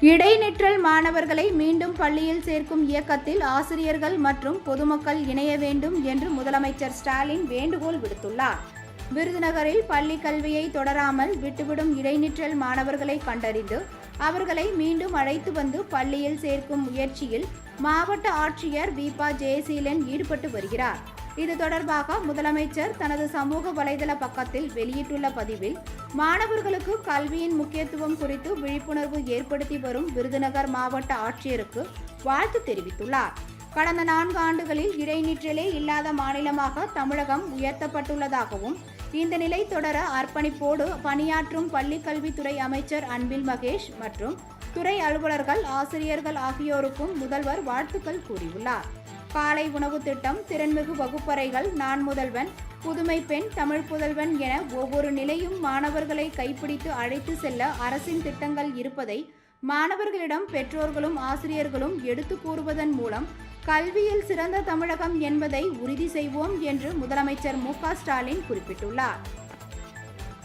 இடைநிற்றல் மாணவர்களை மீண்டும் பள்ளியில் சேர்க்கும் இயக்கத்தில் ஆசிரியர்கள் மற்றும் பொதுமக்கள் இணைய வேண்டும் என்று முதலமைச்சர் ஸ்டாலின் வேண்டுகோள் விடுத்துள்ளார். விருதுநகரில் பள்ளி கல்வியை தொடராமல் விட்டுவிடும் இடைநிற்றல் மாணவர்களை கண்டறிந்து அவர்களை மீண்டும் அழைத்து வந்து பள்ளியில் சேர்க்கும் முயற்சியில் மாவட்ட ஆட்சியர் தீபா ஜெயசீலன் ஈடுபட்டு வருகிறார். இது தொடர்பாக முதலமைச்சர் தனது சமூக வலைதள பக்கத்தில் வெளியிட்டுள்ள பதிவில், மாணவர்களுக்கு கல்வியின் முக்கியத்துவம் குறித்து விழிப்புணர்வு ஏற்படுத்தி வரும் விருதுநகர் மாவட்ட ஆட்சியருக்கு வாழ்த்து தெரிவித்துள்ளார். கடந்த 4 ஆண்டுகளில் இடைநிற்றலே இல்லாத மாநிலமாக தமிழகம் உயர்த்தப்பட்டுள்ளதாகவும், இந்த நிலை தொடர அர்ப்பணிப்போடு பணியாற்றும் பள்ளிக்கல்வித்துறை அமைச்சர் அன்பில் மகேஷ் மற்றும் துறை அலுவலர்கள், ஆசிரியர்கள் ஆகியோருக்கும் முதல்வர் வாழ்த்துக்கள் கூறியுள்ளார். காலை உணவு திட்டம், திறன்மிகு வகுப்பறைகள், நான் முதல்வன், புதுமை பெண், தமிழ் புதல்வன் என ஒவ்வொரு நிலையும் மாணவர்களை கைப்பிடித்து அழைத்து செல்ல அரசின் திட்டங்கள் இருப்பதை மாணவர்களிடம் பெற்றோர்களும் ஆசிரியர்களும் எடுத்து கூறுவதன் மூலம் கல்வியில் சிறந்த தமிழகம் என்பதை உறுதி செய்வோம் என்று முதலமைச்சர் மு.க. ஸ்டாலின் குறிப்பிட்டுள்ளார்.